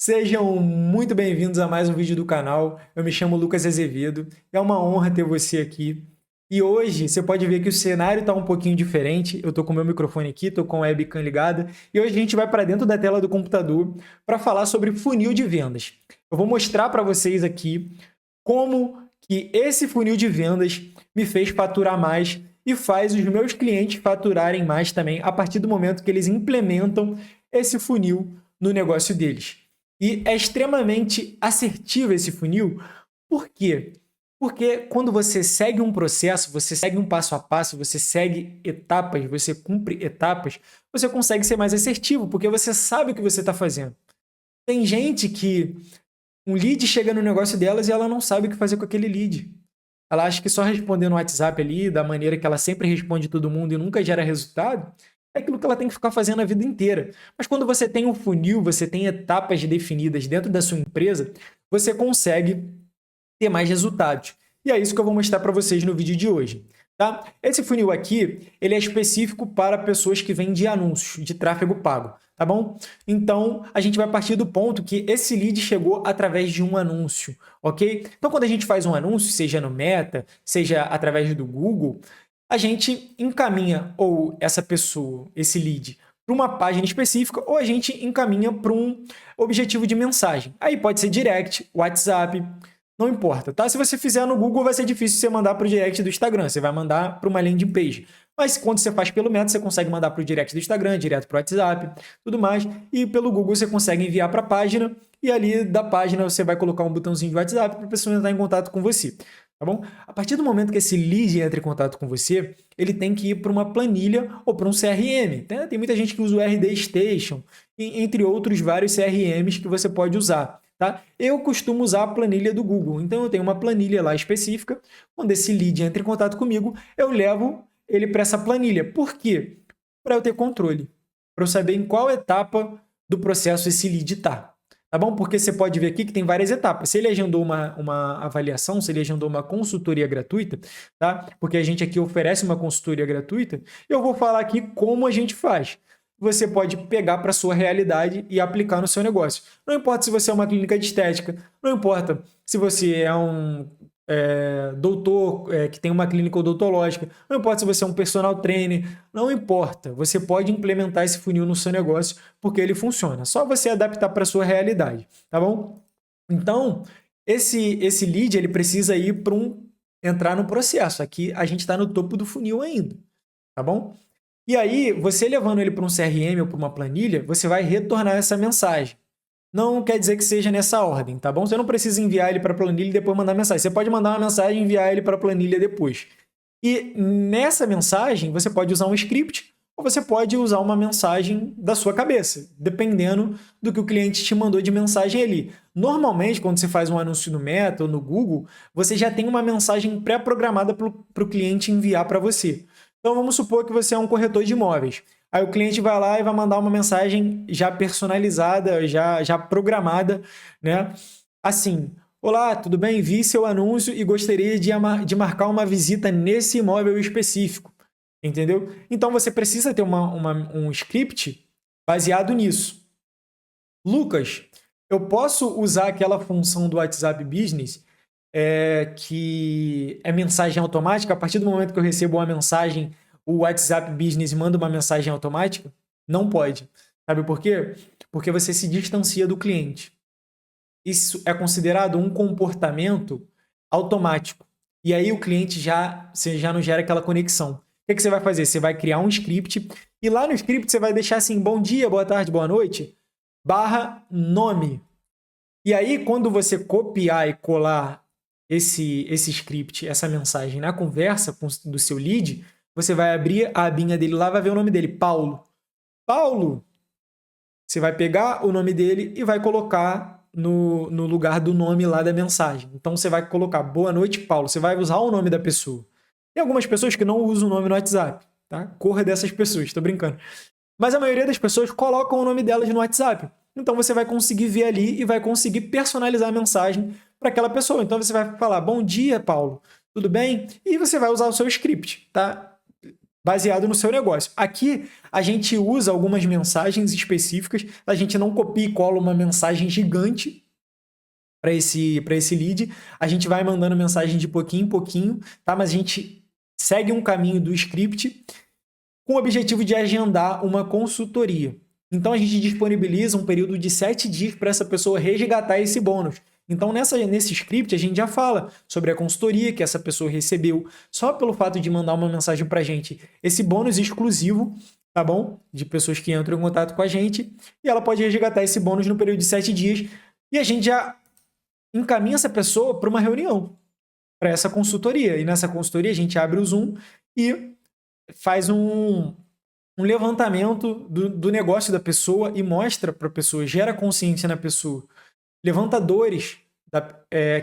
Sejam muito bem-vindos a mais um vídeo do canal. Eu me chamo Lucas Azevedo. É uma honra ter você aqui. E hoje você pode ver que o cenário está um pouquinho diferente. Eu estou com o meu microfone aqui, estou com a webcam ligada. E hoje a gente vai para dentro da tela do computador para falar sobre funil de vendas. Eu vou mostrar para vocês aqui como que esse funil de vendas me fez faturar mais e faz os meus clientes faturarem mais também a partir do momento que eles implementam esse funil no negócio deles. E é extremamente assertivo esse funil. Por quê? Porque quando você segue um processo, você segue um passo a passo, você segue etapas, você cumpre etapas, você consegue ser mais assertivo, porque você sabe o que você está fazendo. Tem gente que um lead chega no negócio delas e ela não sabe o que fazer com aquele lead. Ela acha que só responder no WhatsApp ali, da maneira que ela sempre responde todo mundo e nunca gera resultado, é aquilo que ela tem que ficar fazendo a vida inteira. Mas quando você tem um funil, você tem etapas definidas dentro da sua empresa, você consegue ter mais resultados. E é isso que eu vou mostrar para vocês no vídeo de hoje. Tá? Esse funil aqui, ele é específico para pessoas que vendem anúncios de tráfego pago, tá bom? Então, a gente vai partir do ponto que esse lead chegou através de um anúncio, ok? Então, quando a gente faz um anúncio, seja no Meta, seja através do Google, a gente encaminha ou essa pessoa, esse lead, para uma página específica ou a gente encaminha para um objetivo de mensagem. Aí pode ser direct, WhatsApp, não importa, tá? Se você fizer no Google, vai ser difícil você mandar para o direct do Instagram. Você vai mandar para uma landing page. Mas quando você faz pelo Meta, você consegue mandar para o direct do Instagram, direto para o WhatsApp, tudo mais. E pelo Google você consegue enviar para a página. E ali da página você vai colocar um botãozinho de WhatsApp para a pessoa entrar em contato com você. Tá bom? A partir do momento que esse lead entra em contato com você, ele tem que ir para uma planilha ou para um CRM. Né? Tem muita gente que usa o RD Station, entre outros vários CRMs que você pode usar. Tá? Eu costumo usar a planilha do Google, então eu tenho uma planilha lá específica. Quando esse lead entra em contato comigo, eu levo ele para essa planilha. Por quê? Para eu ter controle, para eu saber em qual etapa do processo esse lead está. Tá bom? Porque você pode ver aqui que tem várias etapas. Se ele agendou uma avaliação, se ele agendou uma consultoria gratuita, tá? Porque a gente aqui oferece uma consultoria gratuita, eu vou falar aqui como a gente faz. Você pode pegar para a sua realidade e aplicar no seu negócio. Não importa se você é uma clínica de estética, não importa se você é um doutor que tem uma clínica odontológica, não importa se você é um personal trainer, não importa. Você pode implementar esse funil no seu negócio porque ele funciona. Só você adaptar para a sua realidade, tá bom? Então, esse lead ele precisa ir para entrar no processo. Aqui a gente está no topo do funil ainda, tá bom? E aí, você levando ele para um CRM ou para uma planilha, você vai retornar essa mensagem. Não quer dizer que seja nessa ordem, tá bom? Você não precisa enviar ele para a planilha e depois mandar mensagem. Você pode mandar uma mensagem e enviar ele para a planilha depois. E nessa mensagem, você pode usar um script ou você pode usar uma mensagem da sua cabeça, dependendo do que o cliente te mandou de mensagem ali. Normalmente, quando você faz um anúncio no Meta ou no Google, você já tem uma mensagem pré-programada para o cliente enviar para você. Então, vamos supor que você é um corretor de imóveis. Aí o cliente vai lá e vai mandar uma mensagem já personalizada, já programada, né? Assim, olá, tudo bem? Vi seu anúncio e gostaria de marcar uma visita nesse imóvel específico, entendeu? Então você precisa ter um script baseado nisso. Lucas, eu posso usar aquela função do WhatsApp Business que é mensagem automática? A partir do momento que eu recebo uma mensagem, o WhatsApp Business manda uma mensagem automática? Não pode. Sabe por quê? Porque você se distancia do cliente. Isso é considerado um comportamento automático. E aí o cliente você já não gera aquela conexão. O que você vai fazer? Você vai criar um script e lá no script você vai deixar assim, bom dia, boa tarde, boa noite, /nome. E aí, quando você copiar e colar esse script, essa mensagem na conversa do seu lead, você vai abrir a abinha dele lá, vai ver o nome dele, Paulo. Paulo! Você vai pegar o nome dele e vai colocar no lugar do nome lá da mensagem. Então, você vai colocar boa noite, Paulo. Você vai usar o nome da pessoa. Tem algumas pessoas que não usam o nome no WhatsApp, tá? Corra dessas pessoas, estou brincando. Mas a maioria das pessoas colocam o nome delas no WhatsApp. Então você vai conseguir ver ali e vai conseguir personalizar a mensagem para aquela pessoa. Então você vai falar: bom dia, Paulo, tudo bem? E você vai usar o seu script, tá? baseado no seu negócio. Aqui a gente usa algumas mensagens específicas, a gente não copia e cola uma mensagem gigante para esse lead, a gente vai mandando mensagem de pouquinho em pouquinho, tá? Mas a gente segue um caminho do script com o objetivo de agendar uma consultoria. Então a gente disponibiliza um período de 7 dias para essa pessoa resgatar esse bônus. Então, nesse script, a gente já fala sobre a consultoria que essa pessoa recebeu, só pelo fato de mandar uma mensagem para a gente. Esse bônus exclusivo, tá bom? De pessoas que entram em contato com a gente, e ela pode resgatar esse bônus no período de 7 dias, e a gente já encaminha essa pessoa para uma reunião, para essa consultoria. E nessa consultoria, a gente abre o Zoom e faz um levantamento do negócio da pessoa e mostra para a pessoa, gera consciência na pessoa. Levanta dores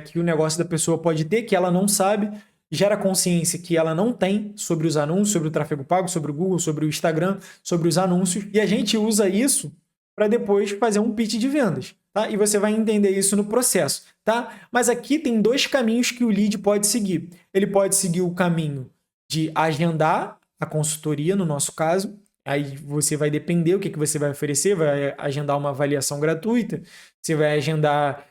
que o negócio da pessoa pode ter, que ela não sabe, gera consciência que ela não tem sobre os anúncios, sobre o tráfego pago, sobre o Google, sobre o Instagram, sobre os anúncios, e a gente usa isso para depois fazer um pitch de vendas, tá? E você vai entender isso no processo, tá? Mas aqui tem 2 caminhos que o lead pode seguir. Ele pode seguir o caminho de agendar a consultoria, no nosso caso. Aí você vai depender o que você vai oferecer, vai agendar uma avaliação gratuita, você vai agendar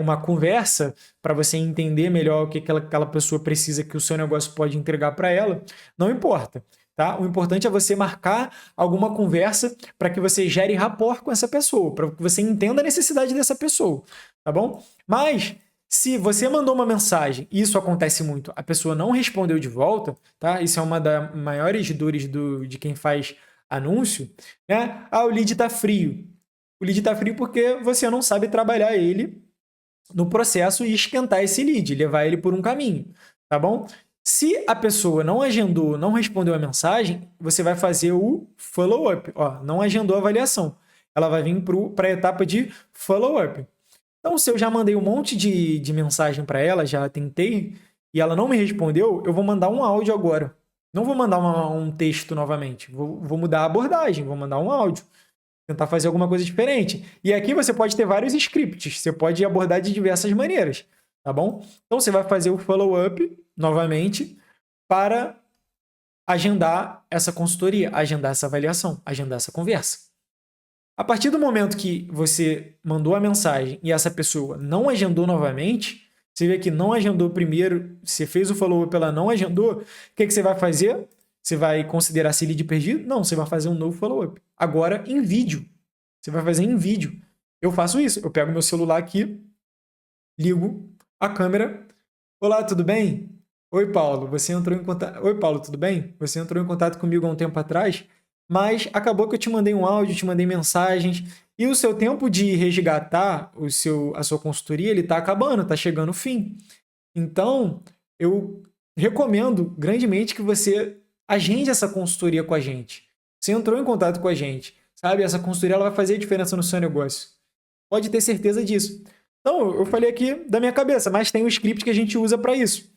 uma conversa para você entender melhor o que aquela pessoa precisa que o seu negócio pode entregar para ela. Não importa, tá? O importante é você marcar alguma conversa para que você gere rapport com essa pessoa, para que você entenda a necessidade dessa pessoa, tá bom? Mas se você mandou uma mensagem, e isso acontece muito, a pessoa não respondeu de volta, tá? Isso é uma das maiores dores de quem faz anúncio, né? O lead está frio. O lead está frio porque você não sabe trabalhar ele no processo e esquentar esse lead, levar ele por um caminho, tá bom? Se a pessoa não agendou, não respondeu a mensagem, você vai fazer o follow-up. Não agendou a avaliação. Ela vai vir para a etapa de follow-up. Então, se eu já mandei um monte de mensagem para ela, já tentei, e ela não me respondeu, eu vou mandar um áudio agora. Não vou mandar um texto novamente. Vou mudar a abordagem, vou mandar um áudio. Tentar fazer alguma coisa diferente. E aqui você pode ter vários scripts. Você pode abordar de diversas maneiras. Tá bom? Então você vai fazer o follow-up novamente para agendar essa consultoria, agendar essa avaliação, agendar essa conversa. A partir do momento que você mandou a mensagem e essa pessoa não agendou novamente, você vê que não agendou primeiro, você fez o follow-up, ela não agendou, o que você vai fazer? Você vai considerar esse lead perdido? Não, você vai fazer um novo follow-up. Agora em vídeo. Você vai fazer em vídeo. Eu faço isso. Eu pego meu celular aqui, ligo a câmera. Olá, tudo bem? Oi, Paulo. Você entrou em contato. Oi, Paulo, tudo bem? Você entrou em contato comigo há um tempo atrás, mas acabou que eu te mandei um áudio, te mandei mensagens, e o seu tempo de resgatar a sua consultoria, ele está acabando, está chegando o fim. Então, eu recomendo grandemente que você agende essa consultoria com a gente. Você entrou em contato com a gente, sabe? Essa consultoria ela vai fazer a diferença no seu negócio. Pode ter certeza disso. Então, eu falei aqui da minha cabeça, mas tem um script que a gente usa para isso.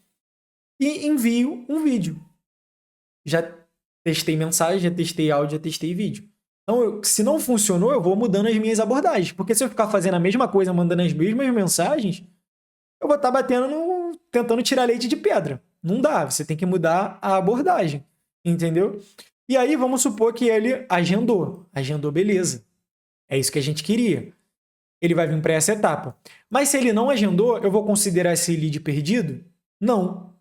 E envio um vídeo. Já testei mensagem, já testei áudio, já testei vídeo. Então, se não funcionou, eu vou mudando as minhas abordagens. Porque se eu ficar fazendo a mesma coisa, mandando as mesmas mensagens, eu vou estar tentando tirar leite de pedra. Não dá, você tem que mudar a abordagem. Entendeu? E aí, vamos supor que ele agendou. Agendou, beleza. É isso que a gente queria. Ele vai vir para essa etapa. Mas se ele não agendou, eu vou considerar esse lead perdido? Não.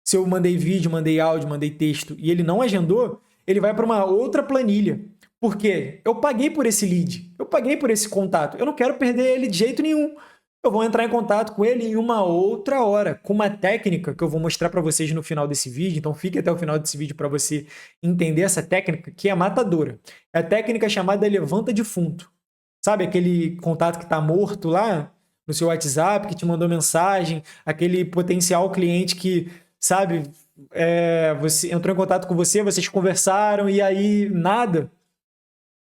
Se eu mandei vídeo, mandei áudio, mandei texto e ele não agendou, ele vai para uma outra planilha. Por quê? Eu paguei por esse lead. Eu paguei por esse contato. Eu não quero perder ele de jeito nenhum. Eu vou entrar em contato com ele em uma outra hora, com uma técnica que eu vou mostrar para vocês no final desse vídeo. Então, fique até o final desse vídeo para você entender essa técnica, que é matadora. É a técnica chamada levanta defunto. Sabe aquele contato que está morto lá no seu WhatsApp, que te mandou mensagem, aquele potencial cliente que, sabe, você entrou em contato com você, vocês conversaram e aí nada.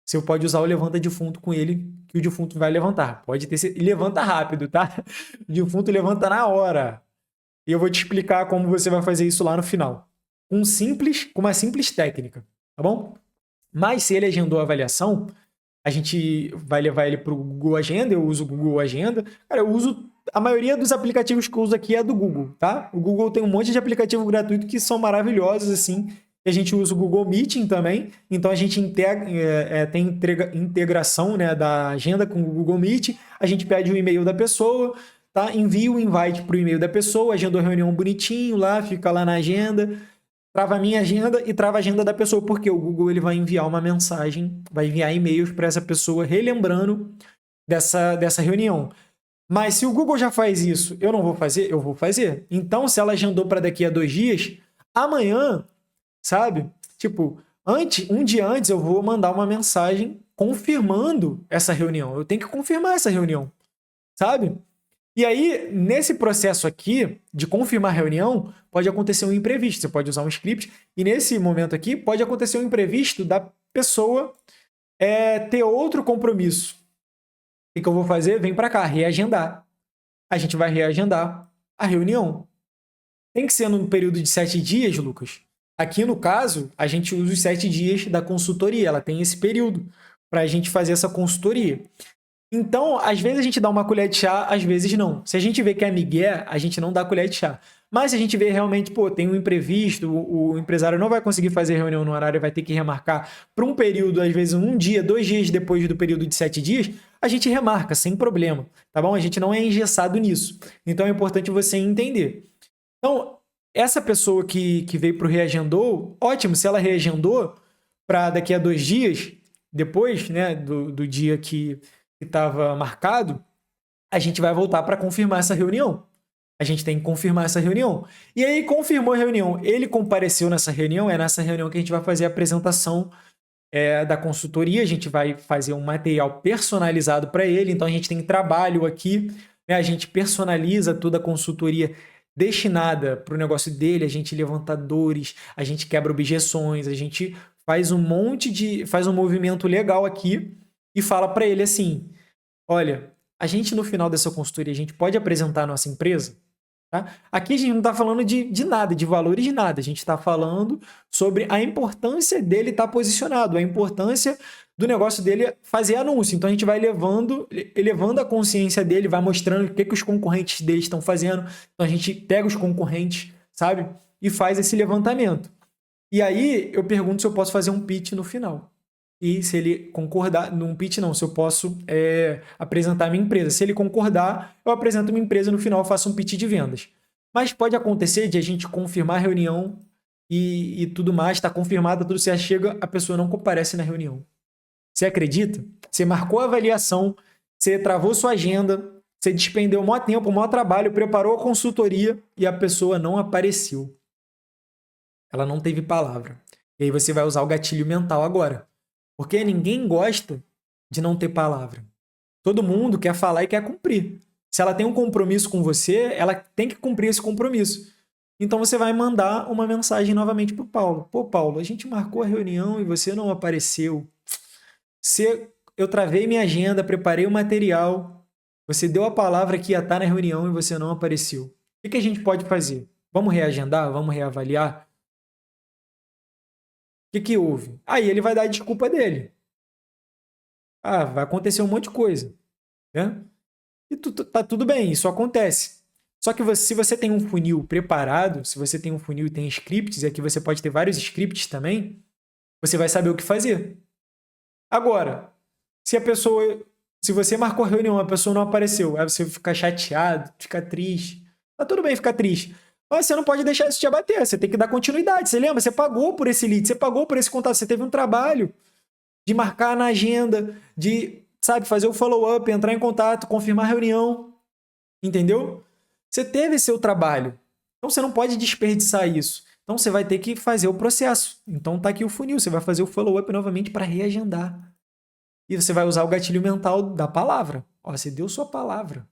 Você pode usar o levanta defunto com ele, que o defunto vai levantar. Pode ter e levanta rápido, tá? O defunto levanta na hora. E eu vou te explicar como você vai fazer isso lá no final. Com uma simples técnica, tá bom? Mas se ele agendou a avaliação, a gente vai levar ele para o Google Agenda. Eu uso o Google Agenda. Cara, eu uso... A maioria dos aplicativos que eu uso aqui é do Google, tá? O Google tem um monte de aplicativo gratuito que são maravilhosos, assim, E a gente usa o Google Meeting também, então a gente tem integração, né, da agenda com o Google Meet, a gente pede o e-mail da pessoa, tá? Envia o invite para o e-mail da pessoa, agendou a reunião bonitinho lá, fica lá na agenda, trava a minha agenda e trava a agenda da pessoa, porque o Google ele vai enviar uma mensagem, vai enviar e-mails para essa pessoa relembrando dessa reunião. Mas se o Google já faz isso, eu não vou fazer? Eu vou fazer. Então, se ela agendou para daqui a 2 dias, amanhã, sabe? Tipo, um dia antes eu vou mandar uma mensagem confirmando essa reunião. Eu tenho que confirmar essa reunião, sabe? E aí, nesse processo aqui de confirmar a reunião, pode acontecer um imprevisto. Você pode usar um script e nesse momento aqui pode acontecer um imprevisto da pessoa ter outro compromisso. O que eu vou fazer? Vem para cá, reagendar. A gente vai reagendar a reunião. Tem que ser no período de 7 dias, Lucas. Aqui, no caso, a gente usa os 7 dias da consultoria. Ela tem esse período para a gente fazer essa consultoria. Então, às vezes a gente dá uma colher de chá, às vezes não. Se a gente vê que é migué, a gente não dá colher de chá. Mas se a gente vê realmente, pô, tem um imprevisto, o empresário não vai conseguir fazer reunião no horário, vai ter que remarcar para um período, às vezes 1 dia, 2 dias depois do período de 7 dias, a gente remarca, sem problema, tá bom? A gente não é engessado nisso. Então é importante você entender. Então, essa pessoa que veio para o reagendou, ótimo, se ela reagendou para daqui a 2 dias, depois, né, do dia que estava marcado, a gente vai voltar para confirmar essa reunião. A gente tem que confirmar essa reunião. E aí, confirmou a reunião. Ele compareceu nessa reunião, é nessa reunião que a gente vai fazer a apresentação da consultoria, a gente vai fazer um material personalizado para ele, então a gente tem trabalho aqui, né? A gente personaliza toda a consultoria destinada para o negócio dele, a gente levanta dores, a gente quebra objeções, a gente faz faz um movimento legal aqui e fala para ele assim, olha, a gente no final dessa consultoria, a gente pode apresentar a nossa empresa? Tá? Aqui a gente não está falando de nada, de valores de nada. A gente está falando sobre a importância dele estar posicionado, a importância do negócio dele fazer anúncio. Então a gente vai elevando a consciência dele, vai mostrando o que os concorrentes dele estão fazendo. Então a gente pega os concorrentes, sabe? E faz esse levantamento. E aí eu pergunto se eu posso fazer um pitch no final. E se ele concordar, num pitch não, se eu posso apresentar a minha empresa. Se ele concordar, eu apresento a minha empresa no final, eu faço um pitch de vendas. Mas pode acontecer de a gente confirmar a reunião e tudo mais, está confirmada, tudo certo, chega, a pessoa não comparece na reunião. Você acredita? Você marcou a avaliação, você travou sua agenda, você despendeu o maior tempo, o maior trabalho, preparou a consultoria e a pessoa não apareceu. Ela não teve palavra. E aí você vai usar o gatilho mental agora. Porque ninguém gosta de não ter palavra. Todo mundo quer falar e quer cumprir. Se ela tem um compromisso com você, ela tem que cumprir esse compromisso. Então você vai mandar uma mensagem novamente para o Paulo. Pô, Paulo, a gente marcou a reunião e você não apareceu. Eu travei minha agenda, preparei o material. Você deu a palavra que ia estar na reunião e você não apareceu. O que a gente pode fazer? Vamos reagendar? Vamos reavaliar? O que houve? Aí ele vai dar a desculpa dele. Ah, vai acontecer um monte de coisa. Né? E tá tudo bem, isso acontece. Só que se você tem um funil preparado, se você tem um funil e tem scripts, e aqui você pode ter vários scripts também, você vai saber o que fazer. Agora, se você marcou a reunião, a pessoa não apareceu, aí você fica chateado, fica triste. Tá tudo bem ficar triste. Mas você não pode deixar isso te abater, você tem que dar continuidade. Você lembra? Você pagou por esse lead, você pagou por esse contato, você teve um trabalho de marcar na agenda, de, sabe, fazer o follow-up, entrar em contato, confirmar a reunião. Entendeu? Você teve seu trabalho. Então você não pode desperdiçar isso. Então você vai ter que fazer o processo. Então tá aqui o funil, você vai fazer o follow-up novamente para reagendar. E você vai usar o gatilho mental da palavra. Ó, você deu sua palavra.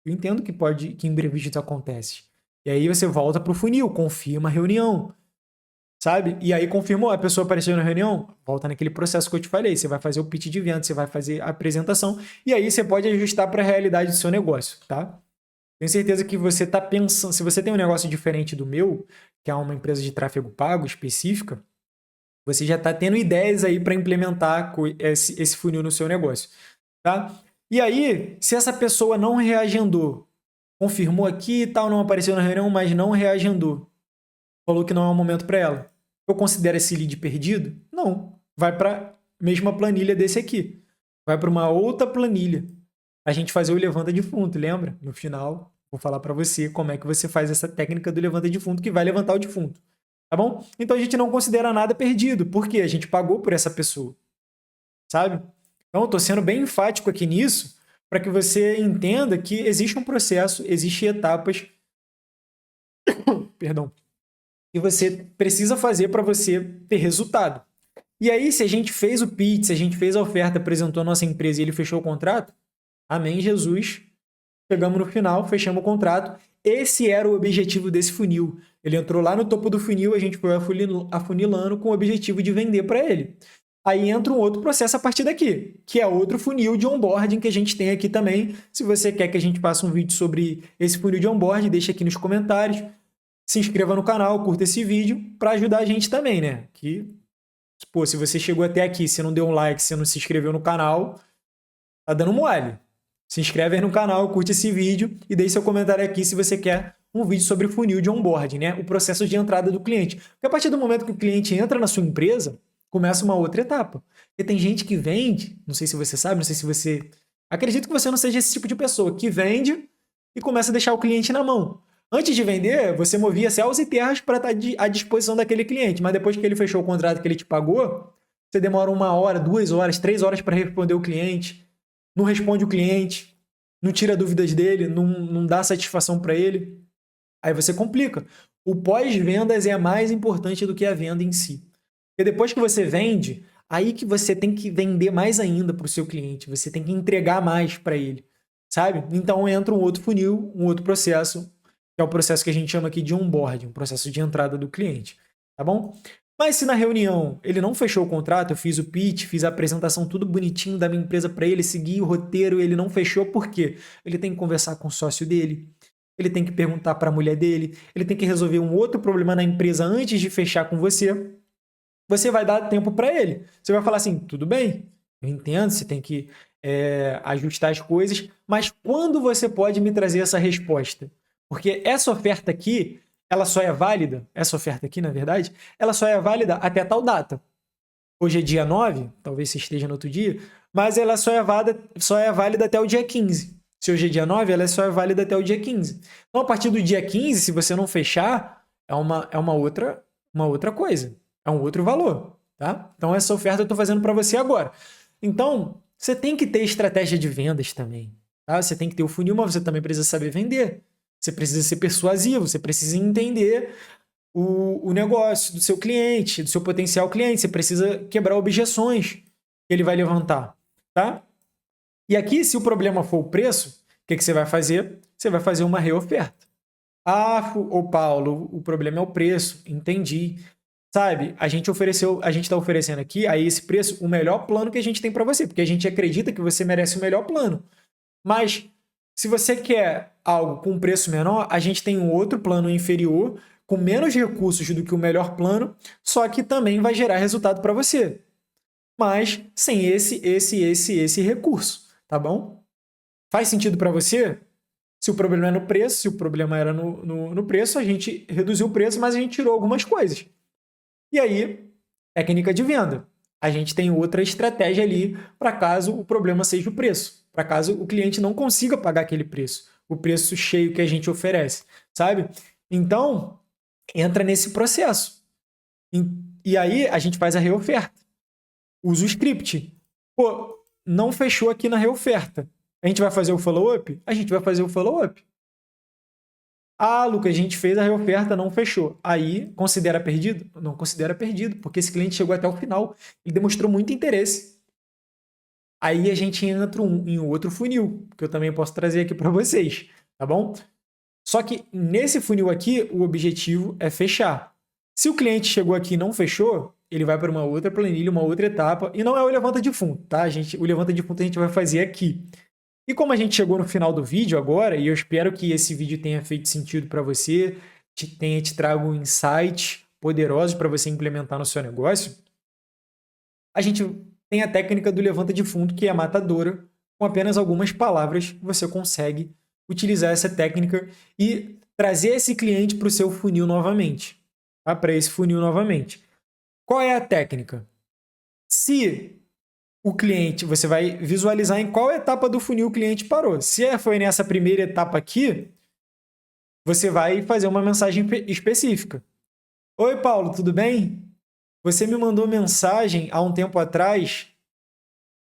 Eu entendo que imprevisto acontece. E aí você volta para o funil, confirma a reunião, sabe? E aí confirmou, a pessoa apareceu na reunião, volta naquele processo que eu te falei, você vai fazer o pitch de venda, você vai fazer a apresentação, e aí você pode ajustar para a realidade do seu negócio, tá? Tenho certeza que você está pensando, se você tem um negócio diferente do meu, que é uma empresa de tráfego pago específica, você já está tendo ideias aí para implementar esse funil no seu negócio, tá? E aí, se essa pessoa não reagendou, confirmou aqui e tal, não apareceu na reunião, mas não reagendou, falou que não é o momento para ela, eu considero esse lead perdido? Não. Vai para a mesma planilha desse aqui. Vai para uma outra planilha. A gente fazer o levanta de fundo, lembra? No final, vou falar para você como é que você faz essa técnica do levanta de fundo que vai levantar o defunto. Tá bom? Então a gente não considera nada perdido. Por quê? A gente pagou por essa pessoa. Sabe? Então eu estou sendo bem enfático aqui nisso para que você entenda que existe um processo, existem etapas, perdão, que você precisa fazer para você ter resultado. E aí, se a gente fez o pitch, se a gente fez a oferta, apresentou a nossa empresa e ele fechou o contrato, amém, Jesus. Chegamos no final, fechamos o contrato. Esse era o objetivo desse funil. Ele entrou lá no topo do funil, a gente foi afunilando com o objetivo de vender para ele. Aí entra um outro processo a partir daqui, que é outro funil de onboarding que a gente tem aqui também. Se você quer que a gente faça um vídeo sobre esse funil de onboarding, deixa aqui nos comentários. Se inscreva no canal, curta esse vídeo para ajudar a gente também, né? Que, pô, se você chegou até aqui, você não deu um like, você não se inscreveu no canal, tá dando mole. Se inscreve aí no canal, curte esse vídeo e deixe seu comentário aqui se você quer um vídeo sobre funil de onboarding, né? O processo de entrada do cliente. Porque a partir do momento que o cliente entra na sua empresa, começa uma outra etapa. Porque tem gente que vende, não sei se você sabe, não sei se você... Acredito que você não seja esse tipo de pessoa, que vende e começa a deixar o cliente na mão. Antes de vender, você movia céus e terras para estar à disposição daquele cliente, mas depois que ele fechou o contrato que ele te pagou, você demora 1 hora, 2 horas, 3 horas para responder o cliente, não responde o cliente, não tira dúvidas dele, não dá satisfação para ele. Aí você complica. O pós-vendas é mais importante do que a venda em si. Porque depois que você vende, aí que você tem que vender mais ainda para o seu cliente, você tem que entregar mais para ele, sabe? Então entra um outro funil, um outro processo, que é o processo que a gente chama aqui de onboarding, um processo de entrada do cliente, tá bom? Mas se na reunião ele não fechou o contrato, eu fiz o pitch, fiz a apresentação tudo bonitinho da minha empresa para ele, segui o roteiro, ele não fechou, por quê? Ele tem que conversar com o sócio dele, ele tem que perguntar para a mulher dele, ele tem que resolver um outro problema na empresa antes de fechar com você. Você vai dar tempo para ele. Você vai falar assim, tudo bem, eu entendo, você tem que ajustar as coisas, mas quando você pode me trazer essa resposta? Porque essa oferta aqui, ela só é válida, essa oferta aqui, na verdade, ela só é válida até tal data. Hoje é dia 9, talvez você esteja no outro dia, mas ela só é válida até o dia 15. Se hoje é dia 9, ela só é válida até o dia 15. Então, a partir do dia 15, se você não fechar, é uma outra coisa. É um outro valor, tá? Então, essa oferta eu estou fazendo para você agora. Então, você tem que ter estratégia de vendas também, tá? Você tem que ter o funil, mas você também precisa saber vender. Você precisa ser persuasivo, você precisa entender o negócio do seu cliente, do seu potencial cliente. Você precisa quebrar objeções que ele vai levantar, tá? E aqui, se o problema for o preço, o que você vai fazer? Você vai fazer uma reoferta. Ah, ô Paulo, o problema é o preço. Entendi. Sabe, a gente está oferecendo aqui a esse preço o melhor plano que a gente tem para você, porque a gente acredita que você merece o melhor plano. Mas se você quer algo com preço menor, a gente tem um outro plano inferior, com menos recursos do que o melhor plano, só que também vai gerar resultado para você. Mas sem esse recurso, tá bom? Faz sentido para você? Se o problema é no preço, se o problema era no preço, a gente reduziu o preço, mas a gente tirou algumas coisas. E aí, técnica de venda. A gente tem outra estratégia ali para caso o problema seja o preço, para caso o cliente não consiga pagar aquele preço, o preço cheio que a gente oferece, sabe? Então, entra nesse processo. E aí, a gente faz a reoferta. Usa o script. Pô, não fechou aqui na reoferta. A gente vai fazer o follow-up? A gente vai fazer o follow-up. Ah, Lucas, a gente fez a reoferta, não fechou. Aí, considera perdido? Não considera perdido, porque esse cliente chegou até o final. Ele demonstrou muito interesse. Aí a gente entra em outro funil, que eu também posso trazer aqui para vocês, tá bom? Só que nesse funil aqui, o objetivo é fechar. Se o cliente chegou aqui e não fechou, ele vai para uma outra planilha, uma outra etapa, e não é o levanta de fundo, tá? O levanta de fundo a gente vai fazer aqui. E como a gente chegou no final do vídeo agora, e eu espero que esse vídeo tenha feito sentido para você, tenha te trago insights poderosos para você implementar no seu negócio, a gente tem a técnica do levanta de fundo, que é matadora. Com apenas algumas palavras, você consegue utilizar essa técnica e trazer esse cliente para o seu funil novamente, tá? Para esse funil novamente. Qual é a técnica? Se o cliente, você vai visualizar em qual etapa do funil o cliente parou. Se foi nessa primeira etapa aqui, você vai fazer uma mensagem específica. Oi, Paulo, tudo bem? Você me mandou mensagem há um tempo atrás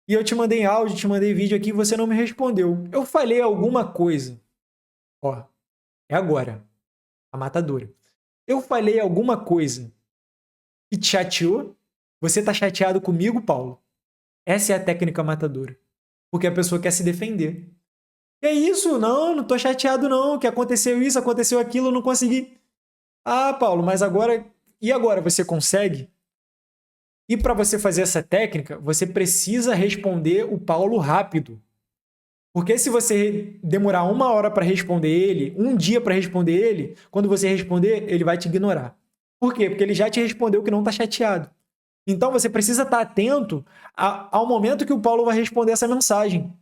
e eu te mandei áudio, te mandei vídeo aqui e você não me respondeu. Eu falei alguma coisa. Ó, é agora. A matadora. Eu falei alguma coisa que te chateou? Você tá chateado comigo, Paulo? Essa é a técnica matadora. Porque a pessoa quer se defender. Que é isso? Não, não tô chateado não. Que aconteceu isso, aconteceu aquilo, eu não consegui. Ah, Paulo, mas agora... E agora, você consegue? E para você fazer essa técnica, você precisa responder o Paulo rápido. Porque se você demorar 1 hora para responder ele, 1 dia para responder ele, quando você responder, ele vai te ignorar. Por quê? Porque ele já te respondeu que não está chateado. Então você precisa estar atento ao momento que o Paulo vai responder essa mensagem.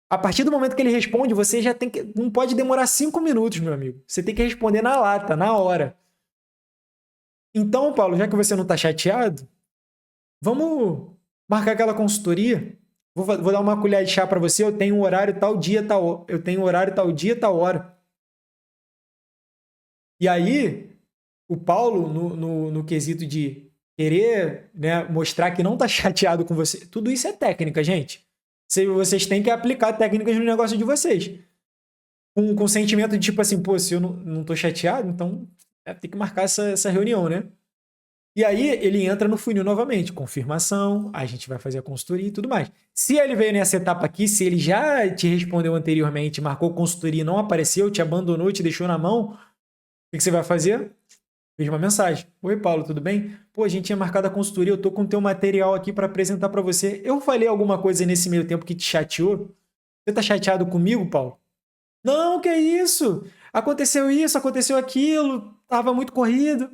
A partir do momento que ele responde, você já tem que. Não pode demorar 5 minutos, meu amigo. Você tem que responder na lata, na hora. Então, Paulo, já que você não está chateado, vamos marcar aquela consultoria? Vou dar uma colher de chá para você. Eu tenho um horário tal dia, tal. Eu tenho um horário tal dia, tal hora. E aí, o Paulo, no quesito de querer, né, mostrar que não está chateado com você, tudo isso é técnica, gente. Vocês têm que aplicar técnicas no negócio de vocês. Com sentimento de tipo assim, pô, se eu não tô chateado, então tem que marcar essa reunião, né? E aí ele entra no funil novamente, confirmação, a gente vai fazer a consultoria e tudo mais. Se ele veio nessa etapa aqui, se ele já te respondeu anteriormente, marcou consultoria e não apareceu, te abandonou, te deixou na mão, o que você vai fazer? Fez uma mensagem. Oi, Paulo, tudo bem? Pô, a gente tinha marcado a consultoria, eu tô com o teu material aqui para apresentar para você. Eu falei alguma coisa nesse meio tempo que te chateou? Você tá chateado comigo, Paulo? Não, que é isso? Aconteceu isso, aconteceu aquilo, tava muito corrido.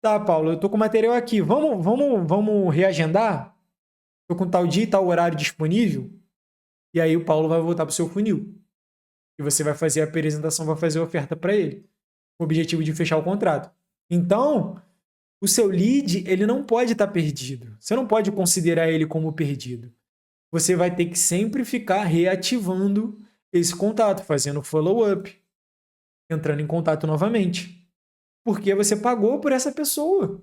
Tá, Paulo, eu tô com o material aqui. Vamos reagendar? Tô com tal dia e tal horário disponível? E aí o Paulo vai voltar pro seu funil. E você vai fazer a apresentação, vai fazer a oferta para ele. Com o objetivo de fechar o contrato. Então, o seu lead, ele não pode estar perdido. Você não pode considerar ele como perdido. Você vai ter que sempre ficar reativando esse contato, fazendo follow-up, entrando em contato novamente. Porque você pagou por essa pessoa.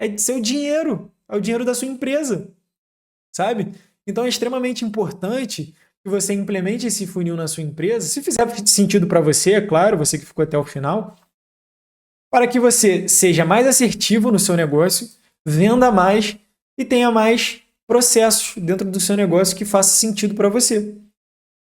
É seu dinheiro. É o dinheiro da sua empresa. Sabe? Então é extremamente importante que você implemente esse funil na sua empresa. Se fizer sentido para você, é claro, você que ficou até o final, para que você seja mais assertivo no seu negócio, venda mais e tenha mais processos dentro do seu negócio que faça sentido para você.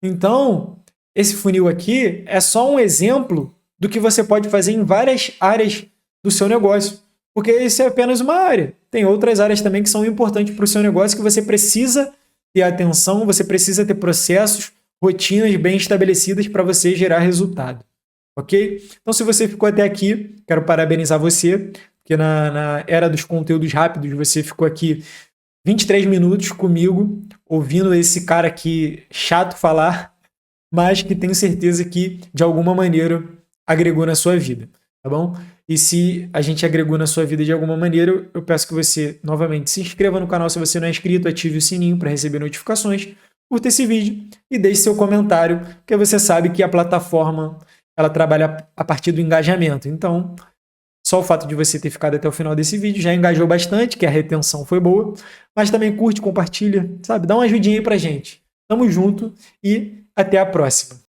Então, esse funil aqui é só um exemplo do que você pode fazer em várias áreas do seu negócio, porque isso é apenas uma área. Tem outras áreas também que são importantes para o seu negócio que você precisa ter atenção, você precisa ter processos, rotinas bem estabelecidas para você gerar resultado. Ok? Então, se você ficou até aqui, quero parabenizar você, porque na era dos conteúdos rápidos, você ficou aqui 23 minutos comigo, ouvindo esse cara aqui chato falar, mas que tenho certeza que, de alguma maneira, agregou na sua vida, tá bom? E se a gente agregou na sua vida de alguma maneira, eu peço que você, novamente, se inscreva no canal se você não é inscrito, ative o sininho para receber notificações, curta esse vídeo e deixe seu comentário, porque você sabe que a plataforma ela trabalha a partir do engajamento. Então, só o fato de você ter ficado até o final desse vídeo já engajou bastante, que a retenção foi boa, mas também curte, compartilha, sabe? Dá uma ajudinha aí pra gente. Tamo junto e até a próxima.